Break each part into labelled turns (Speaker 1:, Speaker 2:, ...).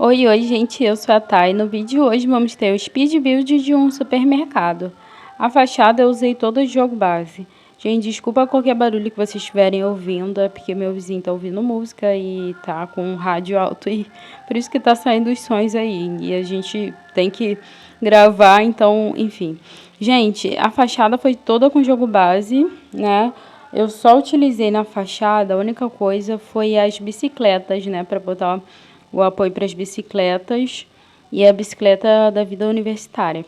Speaker 1: Oi, gente, eu sou a Thay. No vídeo de hoje vamos ter o speed build de um supermercado. A fachada eu usei todo o jogo base. Gente, desculpa qualquer barulho que vocês estiverem ouvindo, é porque meu vizinho tá ouvindo música e tá com o rádio alto e por isso que tá saindo os sons aí. E a gente tem que gravar, então, enfim. Gente, a fachada foi toda com jogo base, né? Eu só utilizei na fachada, a única coisa foi as bicicletas, né, para botar o apoio para as bicicletas e a bicicleta da vida universitária.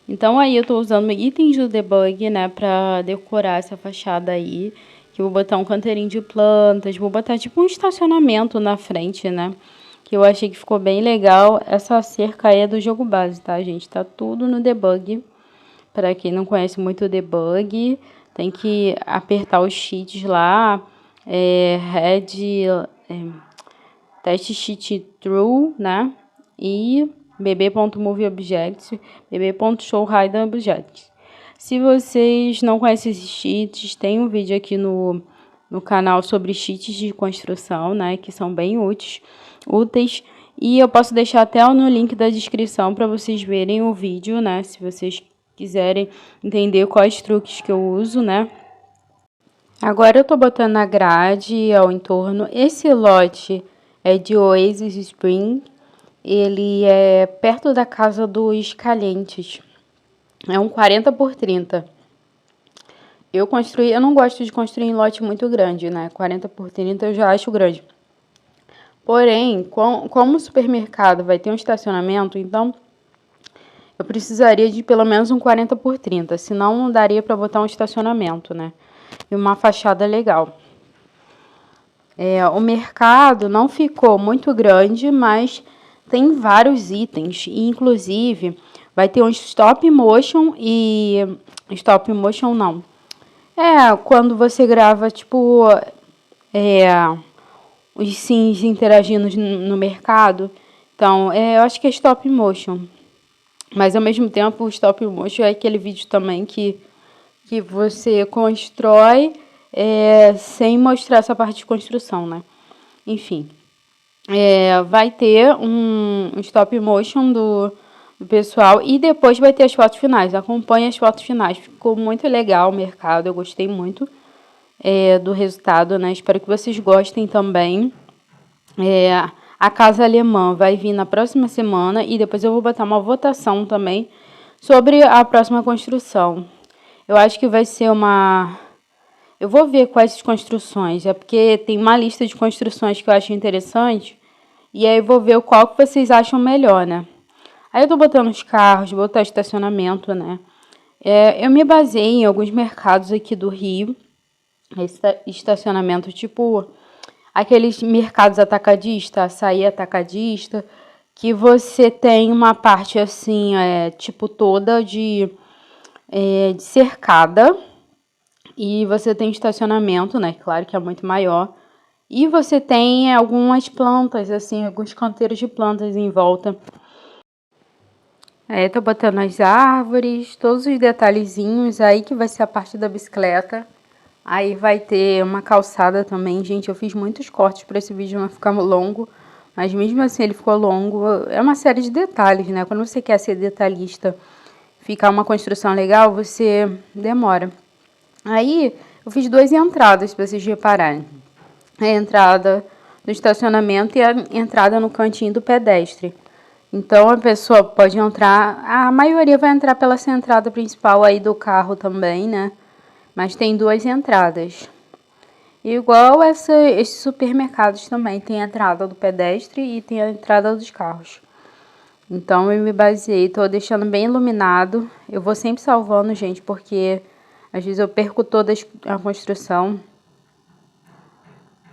Speaker 1: Então aí eu tô usando itens do debug, né, para decorar essa fachada aí, que eu vou botar um canteirinho de plantas, vou botar tipo um estacionamento na frente, né, que eu achei que ficou bem legal. Essa cerca aí é do jogo base, tá, gente? Tá tudo no debug. Para quem não conhece muito o debug, tem que apertar os cheats lá, teste sheet true, né? E bb.moveObjects, bb.showHiddenObjects. Se vocês não conhecem esses cheats, tem um vídeo aqui no canal sobre cheats de construção, né? Que são bem úteis. E eu posso deixar até no link da descrição para vocês verem o vídeo, né? Se vocês quiserem entender quais truques que eu uso, né? Agora eu tô botando a grade ao entorno. Esse lote é de Oasis Spring. Ele é perto da casa dos Calientes. É um 40 por 30. Eu não gosto de construir em lote muito grande, né? 40 por 30 eu já acho grande. Porém, como o supermercado vai ter um estacionamento, então eu precisaria de pelo menos um 40 por 30, senão não daria para botar um estacionamento, né? E uma fachada legal. O mercado não ficou muito grande, mas tem vários itens. E, inclusive, vai ter um stop motion e... Stop motion não. Quando você grava, tipo... os sims interagindo no mercado. Então, eu acho que é stop motion. Mas, ao mesmo tempo, o stop motion é aquele vídeo também que você constrói sem mostrar essa parte de construção, né? Enfim, vai ter um stop motion do pessoal e depois vai ter as fotos finais. Acompanhe as fotos finais. Ficou muito legal o mercado, eu gostei muito do resultado, né? Espero que vocês gostem também. A casa alemã vai vir na próxima semana e depois eu vou botar uma votação também sobre a próxima construção. Eu acho que vai ser uma... Eu vou ver quais construções, porque tem uma lista de construções que eu acho interessante e aí eu vou ver qual que vocês acham melhor, né? Aí eu tô botando os carros, vou botar estacionamento, né? Eu me baseei em alguns mercados aqui do Rio, esse estacionamento tipo... Aqueles mercados atacadista, açaí atacadista, que você tem uma parte assim, tipo toda de cercada. E você tem estacionamento, né? Claro que é muito maior. E você tem algumas plantas, assim, alguns canteiros de plantas em volta. Tô botando as árvores, todos os detalhezinhos aí que vai ser a parte da bicicleta. Aí vai ter uma calçada também. Gente, eu fiz muitos cortes para esse vídeo não ficar longo. Mas mesmo assim ele ficou longo. É uma série de detalhes, né? Quando você quer ser detalhista, ficar uma construção legal, você demora. Aí eu fiz duas entradas para vocês repararem. A entrada do estacionamento e a entrada no cantinho do pedestre. Então a pessoa pode entrar, a maioria vai entrar pela essa entrada principal aí do carro também, né? Mas tem duas entradas. Igual esses supermercados também, tem a entrada do pedestre e tem a entrada dos carros. Então eu me baseei, tô deixando bem iluminado. Eu vou sempre salvando, gente, porque às vezes eu perco toda a construção.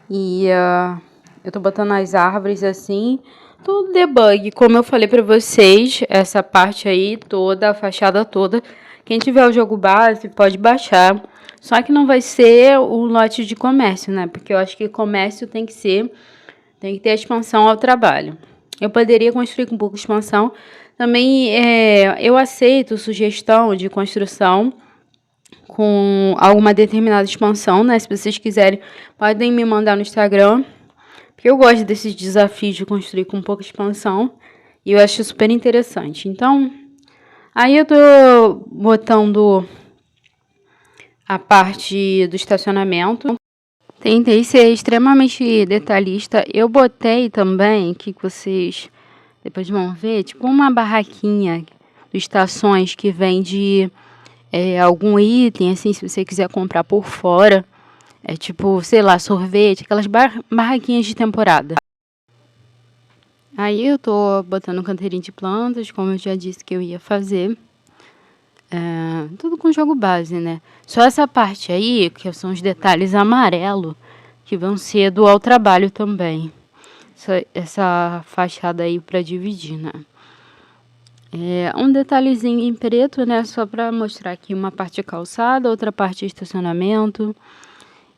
Speaker 1: E eu tô botando as árvores assim, tudo debug. Como eu falei pra vocês, essa parte aí toda, a fachada toda. Quem tiver o jogo base pode baixar. Só que não vai ser o lote de comércio, né? Porque eu acho que comércio tem que ter expansão ao trabalho. Eu poderia construir com pouca expansão. Também eu aceito sugestão de construção com alguma determinada expansão, né? Se vocês quiserem, podem me mandar no Instagram Porque eu gosto desses desafios de construir com pouca expansão e eu acho super interessante. Então, aí eu tô botando a parte do estacionamento. Tentei ser extremamente detalhista. Eu botei também, que vocês depois vão ver, tipo uma barraquinha de estações que vende algum item, assim, se você quiser comprar por fora. É tipo, sei lá, sorvete, aquelas barraquinhas de temporada. Aí eu tô botando um canteirinho de plantas, como eu já disse que eu ia fazer. Tudo com jogo base, né? Só essa parte aí, que são os detalhes amarelo, que vão ser do ao trabalho também. Essa fachada aí pra dividir, né? Um detalhezinho em preto, né? Só pra mostrar aqui uma parte calçada, outra parte estacionamento.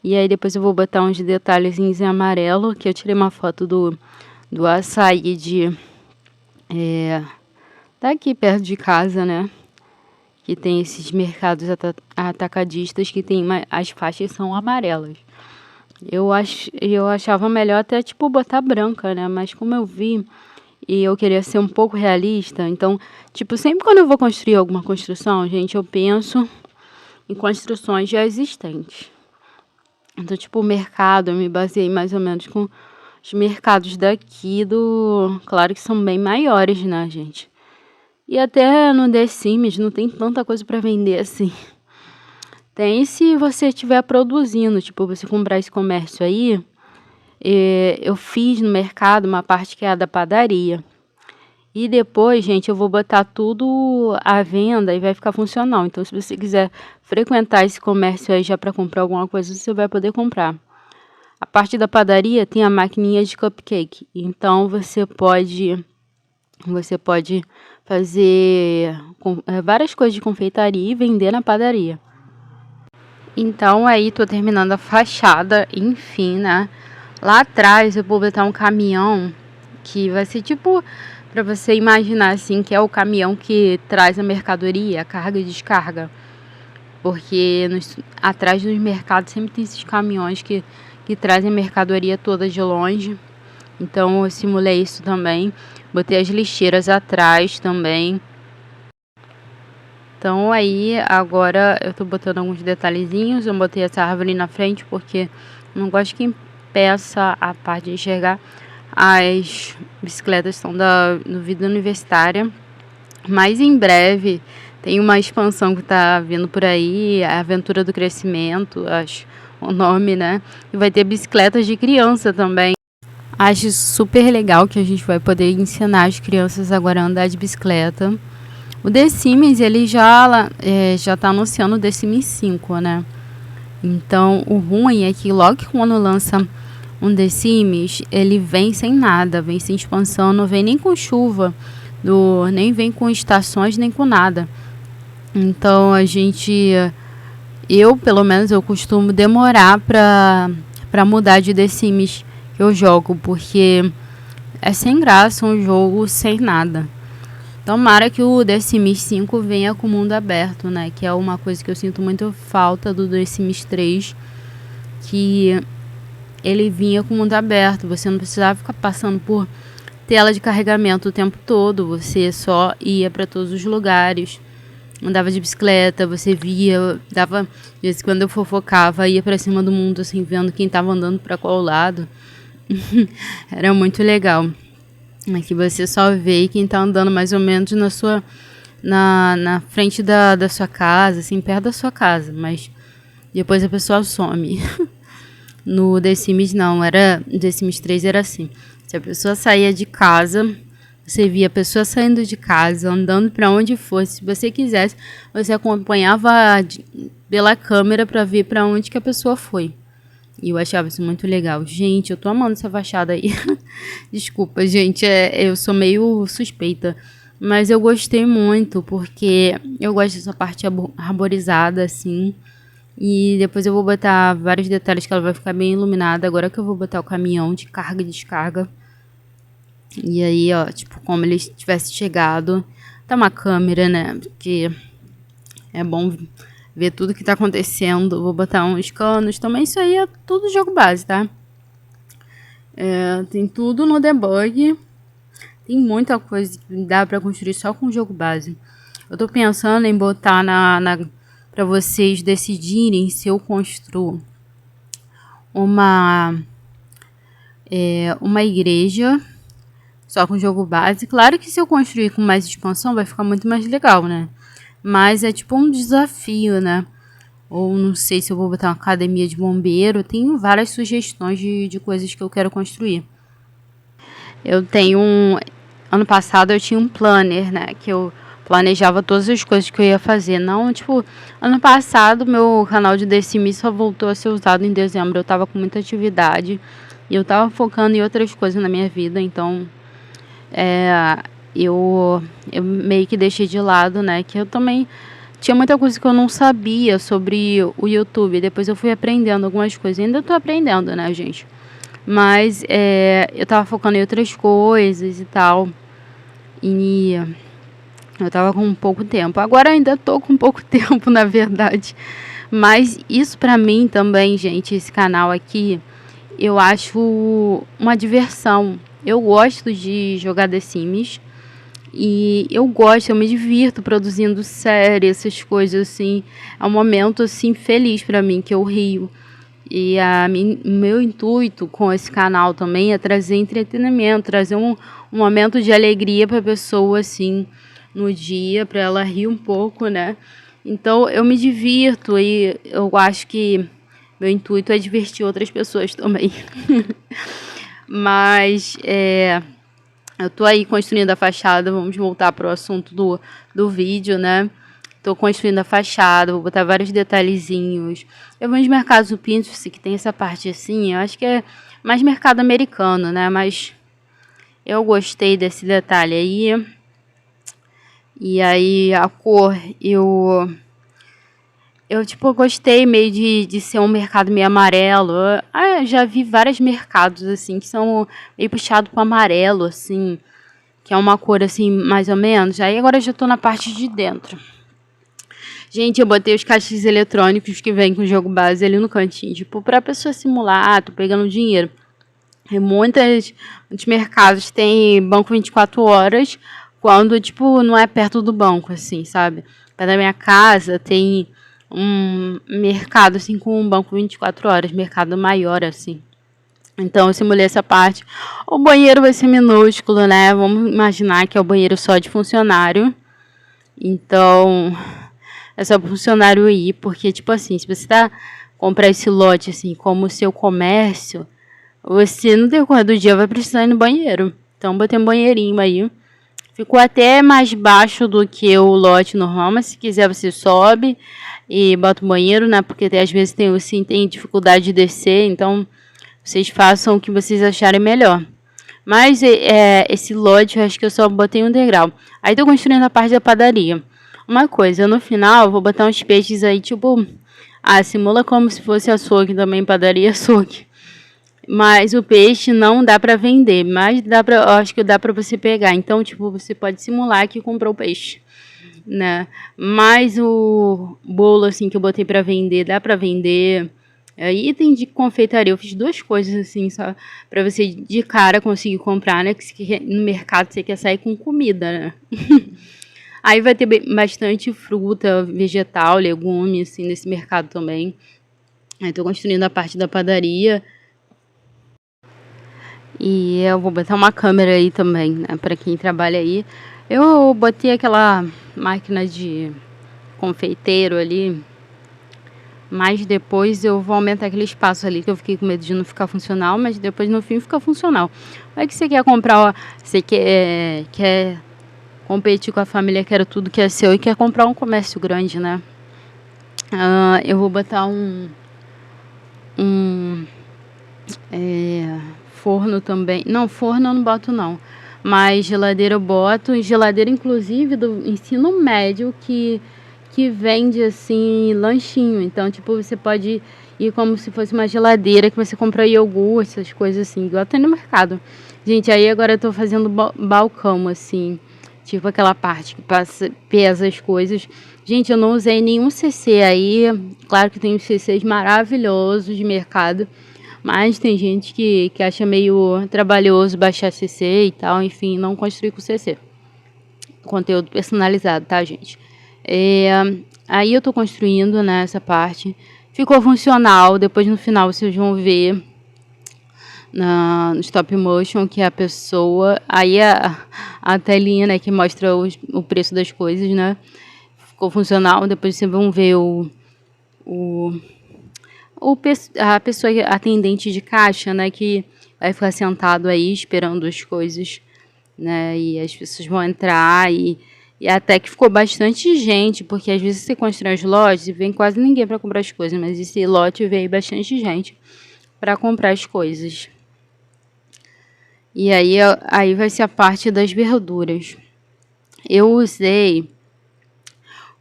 Speaker 1: E aí depois eu vou botar uns detalhezinhos em amarelo, que eu tirei uma foto do açaí daqui perto de casa, né? Que tem esses mercados atacadistas que tem as faixas são amarelas. Eu achava melhor até tipo botar branca, né? Mas como eu vi e eu queria ser um pouco realista, então, tipo, sempre quando eu vou construir alguma construção, gente, eu penso em construções já existentes. Então, tipo, o mercado, eu me baseei mais ou menos com os mercados daqui Claro que são bem maiores, né, gente? E até no The Sims não tem tanta coisa pra vender assim. Tem se você estiver produzindo, tipo, você comprar esse comércio aí. Eu fiz no mercado uma parte que é a da padaria. E depois, gente, eu vou botar tudo à venda e vai ficar funcional. Então, se você quiser frequentar esse comércio aí já para comprar alguma coisa, você vai poder comprar. A parte da padaria tem a maquininha de cupcake. Então, você pode fazer várias coisas de confeitaria e vender na padaria. Então, aí, tô terminando a fachada, enfim, né? Lá atrás, eu vou botar um caminhão que vai ser tipo, para você imaginar assim, que é o caminhão que traz a mercadoria, a carga e descarga. Porque atrás dos mercados sempre tem esses caminhões que trazem a mercadoria toda de longe. Então, eu simulei isso também. Botei as lixeiras atrás também. Então, aí, agora eu tô botando alguns detalhezinhos. Eu botei essa árvore na frente porque eu não gosto que impeça a parte de enxergar. As bicicletas estão no Vida Universitária. Mas em breve tem uma expansão que tá vindo por aí, a Aventura do Crescimento, acho o nome, né? E vai ter bicicletas de criança também. Acho super legal que a gente vai poder ensinar as crianças agora a andar de bicicleta. O The Sims, ele já tá anunciando o The Sims 5, né? Então, o ruim é que logo que quando lança um The Sims, ele vem sem nada, vem sem expansão, não vem nem com chuva, nem vem com estações, nem com nada. Então, eu pelo menos, eu costumo demorar pra mudar de The Sims que eu jogo, porque é sem graça um jogo sem nada. Tomara que o The Sims 5 venha com mundo aberto, né? Que é uma coisa que eu sinto muito falta do The Sims 3. Que ele vinha com mundo aberto. Você não precisava ficar passando por tela de carregamento o tempo todo. Você só ia para todos os lugares. Andava de bicicleta, você via... Dava, às vezes, quando eu fofocava, ia para cima do mundo, assim, vendo quem tava andando para qual lado. Era muito legal. Aqui você só vê quem tá andando mais ou menos na frente da sua casa, assim, perto da sua casa, mas depois a pessoa some. No The Sims não, The Sims 3 era assim. Se a pessoa saía de casa, você via a pessoa saindo de casa, andando para onde fosse. Se você quisesse, você acompanhava pela câmera para ver para onde que a pessoa foi. E eu achava isso muito legal. Gente, eu tô amando essa fachada aí. Desculpa, gente, eu sou meio suspeita. Mas eu gostei muito, porque eu gosto dessa parte arborizada, assim. E depois eu vou botar vários detalhes que ela vai ficar bem iluminada. Agora que eu vou botar o caminhão de carga e descarga. E aí, ó, tipo, como ele tivesse chegado. Tá uma câmera, né? Porque é bom ver tudo que tá acontecendo. Vou botar uns canos também. Isso aí é tudo jogo base, tá? Tem tudo no debug. Tem muita coisa que dá pra construir só com o jogo base. Eu tô pensando em botar pra vocês decidirem se eu construo uma igreja só com jogo base. Claro que se eu construir com mais expansão vai ficar muito mais legal, né? Mas é tipo um desafio, né? Ou não sei se eu vou botar uma academia de bombeiro. Tenho várias sugestões de coisas que eu quero construir. Eu tenho ano passado eu tinha um planner, né? Que eu planejava todas as coisas que eu ia fazer. Não, tipo, ano passado meu canal de The Sims só voltou a ser usado em dezembro. Eu tava com muita atividade e eu tava focando em outras coisas na minha vida. Então, eu meio que deixei de lado, né? Que eu também tinha muita coisa que eu não sabia sobre o YouTube. Depois eu fui aprendendo algumas coisas. Ainda tô aprendendo, né, gente? Mas eu tava focando em outras coisas e tal. E eu tava com pouco tempo. Agora ainda tô com pouco tempo, na verdade. Mas isso pra mim também, gente, esse canal aqui, eu acho uma diversão. Eu gosto de jogar The Sims. E eu me divirto produzindo série, essas coisas assim. É um momento assim feliz pra mim, que eu rio. E meu intuito com esse canal também é trazer entretenimento, trazer um momento de alegria para a pessoa, assim, no dia, para ela rir um pouco, né? Então, eu me divirto e eu acho que meu intuito é divertir outras pessoas também. Mas, eu tô aí construindo a fachada, vamos voltar pro assunto do vídeo, né? Tô construindo a fachada, vou botar vários detalhezinhos. Eu vou nos mercados do Pinterest, que tem essa parte assim, eu acho que é mais mercado americano, né? Mas eu gostei desse detalhe aí. E aí a cor, eu tipo, gostei meio de ser um mercado meio amarelo. Eu já vi vários mercados, assim, que são meio puxado pro amarelo, assim, que é uma cor, assim, mais ou menos. Aí agora eu já tô na parte de dentro. Gente, eu botei os caixas eletrônicos que vem com o jogo base ali no cantinho, tipo, pra pessoa simular, tô pegando dinheiro. E muitos mercados tem banco 24 horas, quando, tipo, não é perto do banco, assim, sabe? Perto da minha casa tem um mercado, assim, com um banco 24 horas, mercado maior, assim. Então, eu simulei essa parte. O banheiro vai ser minúsculo, né? Vamos imaginar que é o banheiro só de funcionário. Então, é só pro funcionário ir, porque, tipo assim, se você comprar esse lote, assim, como seu comércio, você no decorrer do dia vai precisar ir no banheiro. Então, botei um banheirinho aí. Ficou até mais baixo do que o lote normal, mas se quiser você sobe e bota o banheiro, né? Porque às vezes tem dificuldade de descer, então vocês façam o que vocês acharem melhor. Mas esse lote eu acho que eu só botei um degrau. Aí tô construindo a parte da padaria. Uma coisa, no final eu vou botar uns peixes aí, tipo, simula como se fosse açougue também, padaria açougue. Mas o peixe não dá pra vender, mas eu acho que dá pra você pegar. Então, tipo, você pode simular que comprou o peixe, né? Mas o bolo, assim, que eu botei pra vender, dá pra vender. Item de confeitaria, eu fiz duas coisas, assim, só pra você de cara conseguir comprar, né? Que no mercado você quer sair com comida, né? Aí vai ter bastante fruta, vegetal, legume, assim, nesse mercado também. Aí tô construindo a parte da padaria. E eu vou botar uma câmera aí também, né, pra quem trabalha aí. Eu botei aquela máquina de confeiteiro ali, mas depois eu vou aumentar aquele espaço ali, que eu fiquei com medo de não ficar funcional, mas depois no fim fica funcional. Vai que você quer comprar, você quer competir com a família, quer tudo que é seu e quer comprar um comércio grande, né? Eu vou botar um forno também. Não, forno eu não boto não. Mas geladeira eu boto. Geladeira, inclusive, do ensino médio que vende, assim, lanchinho. Então, tipo, você pode ir como se fosse uma geladeira que você compra iogurte, essas coisas assim. Igual tem no mercado. Gente, aí agora eu tô fazendo balcão, assim. Tipo aquela parte que pesa as coisas. Gente, eu não usei nenhum CC aí. Claro que tem uns CCs maravilhosos de mercado. Mas tem gente que acha meio trabalhoso baixar CC e tal, enfim, não construir com CC. Conteúdo personalizado, tá, gente? Aí eu tô construindo, né, essa parte. Ficou funcional, depois no final vocês vão ver no stop motion que a pessoa... Aí a telinha, né, que mostra o preço das coisas, né? Ficou funcional, depois vocês vão ver a pessoa atendente de caixa, né, que vai ficar sentado aí esperando as coisas, né, e as pessoas vão entrar e até que ficou bastante gente, porque às vezes você constrói os lotes e vem quase ninguém para comprar as coisas, mas esse lote veio bastante gente para comprar as coisas. E aí vai ser a parte das verduras. Eu usei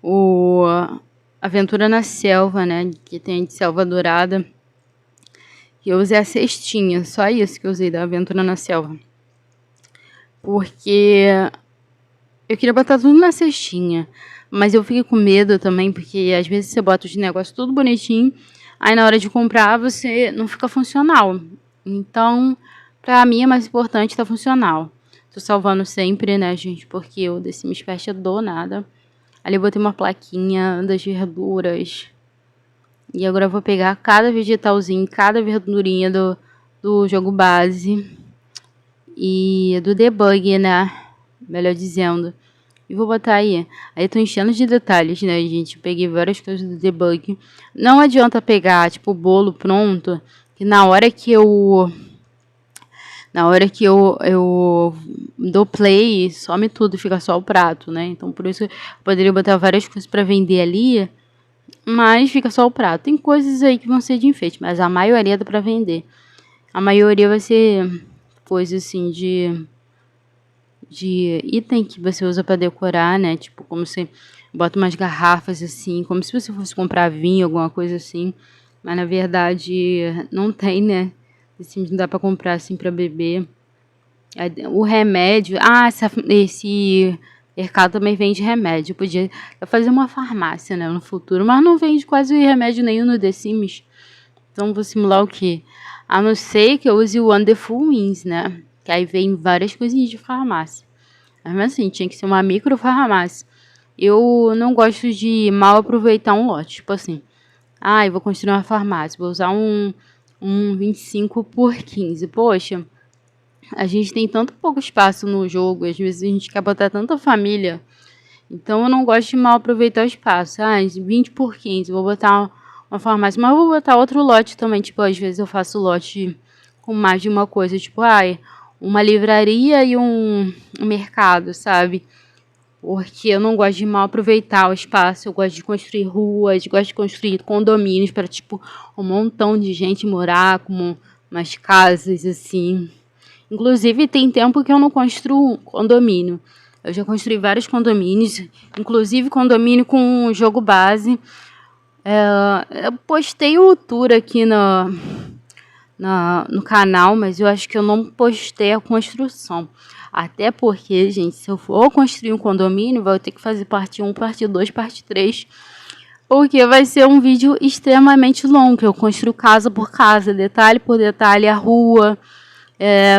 Speaker 1: o Aventura na Selva, né, que tem de selva dourada. Eu usei a cestinha, só isso que eu usei da Aventura na Selva. Porque eu queria botar tudo na cestinha, mas eu fiquei com medo também, porque às vezes você bota os negócios tudo bonitinho, aí na hora de comprar você não fica funcional. Então, pra mim é mais importante estar funcional. Tô salvando sempre, né, gente, porque o The Sims Fest é do nada. Ali eu botei uma plaquinha das verduras. E agora eu vou pegar cada vegetalzinho, cada verdurinha do jogo base e do debug, né? Melhor dizendo. E vou botar aí. Aí eu tô enchendo de detalhes, né, gente? Peguei várias coisas do debug. Não adianta pegar, tipo, o bolo pronto, que na hora que eu dou play, some tudo, fica só o prato, né? Então, por isso eu poderia botar várias coisas pra vender ali, mas fica só o prato. Tem coisas aí que vão ser de enfeite, mas a maioria dá pra vender. A maioria vai ser coisa assim de item que você usa pra decorar, né? Tipo, como você bota umas garrafas assim, como se você fosse comprar vinho, alguma coisa assim. Mas na verdade não tem, né? Assim, não dá pra comprar assim pra beber. O remédio... esse mercado também vende remédio. Eu podia fazer uma farmácia, né, no futuro. Mas não vende quase remédio nenhum no The Sims. Então vou simular o quê? A não ser que eu use o Wonderful Wins, né? Que aí vem várias coisinhas de farmácia. Mas assim, tinha que ser uma micro farmácia. Eu não gosto de mal aproveitar um lote. Tipo assim, eu vou construir uma farmácia. Vou usar um 25 por 15. Poxa, a gente tem tanto pouco espaço no jogo. Às vezes a gente quer botar tanta família. Então eu não gosto de mal aproveitar o espaço. 20 por 15. Vou botar uma farmácia. Mas eu vou botar outro lote também. Tipo, às vezes eu faço lote com mais de uma coisa. Tipo, uma livraria e um mercado, sabe? Porque eu não gosto de mal aproveitar o espaço. Eu gosto de construir ruas, gosto de construir condomínios para, tipo, um montão de gente morar, como umas casas, assim. Inclusive, tem tempo que eu não construo condomínio. Eu já construí vários condomínios, inclusive condomínio com jogo base. Eu postei o tour aqui no canal, mas eu acho que eu não postei a construção. Até porque, gente, se eu for construir um condomínio, vou ter que fazer parte 1, parte 2, parte 3. Porque vai ser um vídeo extremamente longo. Eu construo casa por casa, detalhe por detalhe, a rua,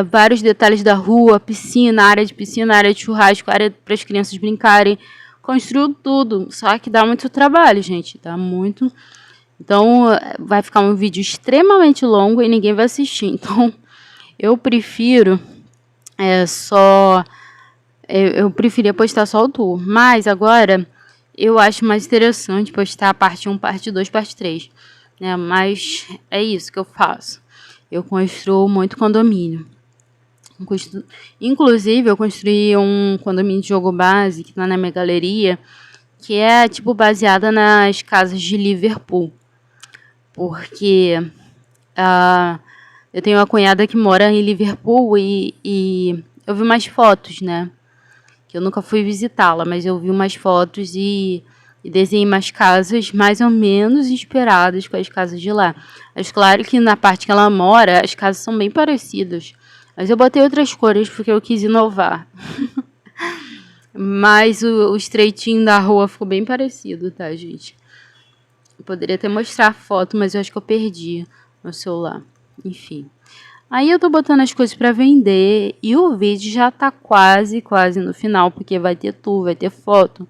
Speaker 1: vários detalhes da rua, piscina, área de piscina, área de churrasco, área para as crianças brincarem. Construo tudo. Só que dá muito trabalho, gente. Dá muito. Então, vai ficar um vídeo extremamente longo e ninguém vai assistir. Então, eu prefiro eu preferia postar só o tour. Mas agora, eu acho mais interessante postar a parte 1, parte 2, parte 3. Né? Mas é isso que eu faço. Eu construo muito condomínio. Inclusive, eu construí um condomínio de jogo base que está na minha galeria, que é tipo baseada nas casas de Liverpool. Porque eu tenho uma cunhada que mora em Liverpool e eu vi umas fotos, né? Que eu nunca fui visitá-la, mas eu vi umas fotos e desenhei umas casas mais ou menos inspiradas com as casas de lá. Mas claro que na parte que ela mora, as casas são bem parecidas. Mas eu botei outras cores porque eu quis inovar. Mas o estreitinho da rua ficou bem parecido, tá, gente? Eu poderia até mostrar a foto, mas eu acho que eu perdi no celular. enfim. Aí eu tô botando as coisas para vender e o vídeo já tá quase no final, porque vai ter tour, vai ter foto.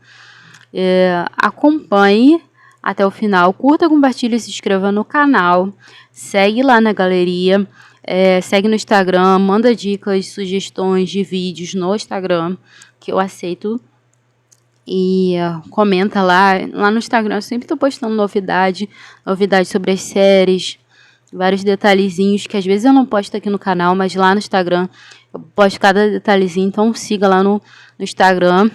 Speaker 1: Acompanhe até o final, curta, compartilhe, se inscreva no canal, segue lá na galeria, segue no Instagram, manda dicas, sugestões de vídeos no Instagram, que eu aceito. E comenta lá no Instagram, eu sempre tô postando novidade sobre as séries, vários detalhezinhos que às vezes eu não posto aqui no canal, mas lá no Instagram eu posto cada detalhezinho, então siga lá no Instagram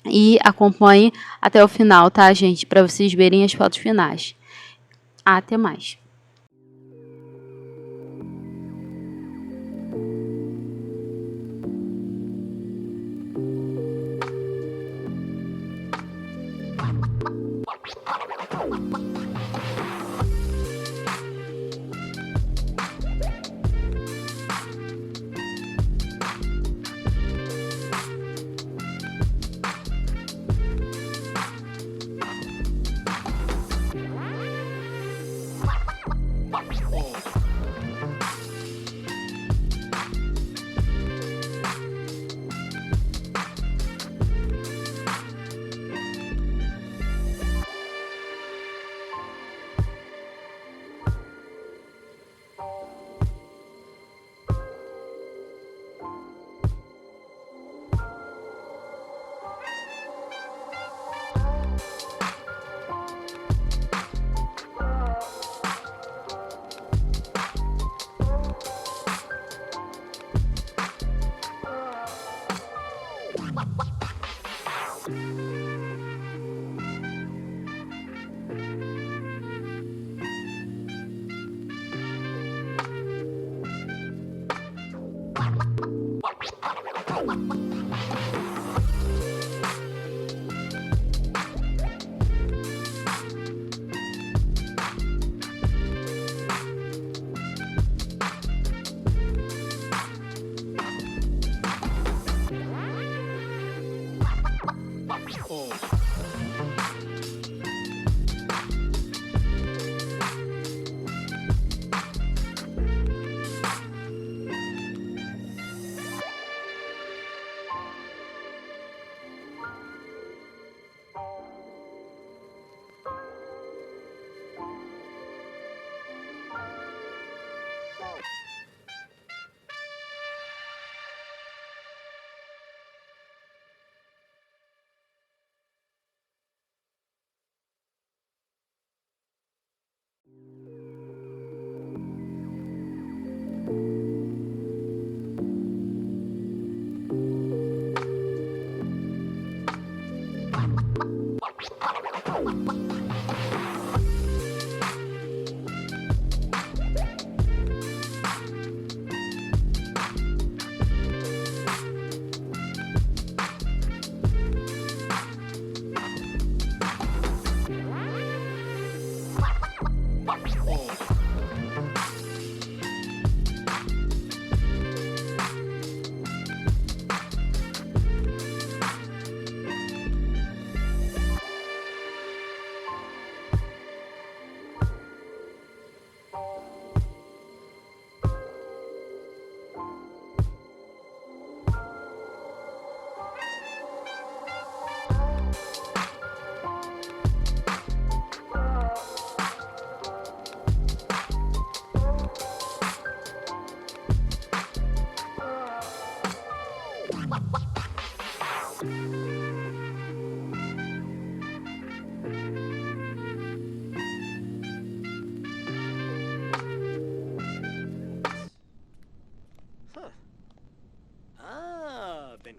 Speaker 1: e acompanhe até o final, tá, gente? Para vocês verem as fotos finais. Até mais.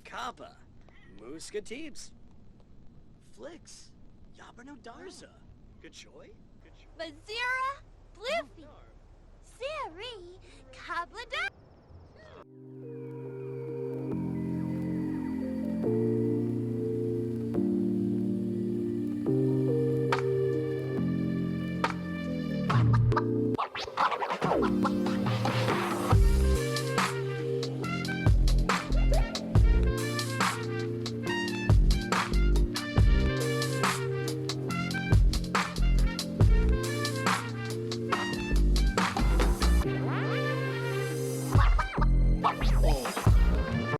Speaker 2: Kappa, Muskatibs, Flix, Yabano Darza, Gachoy,
Speaker 3: Bazira, Bliffy, Siri, Kablada.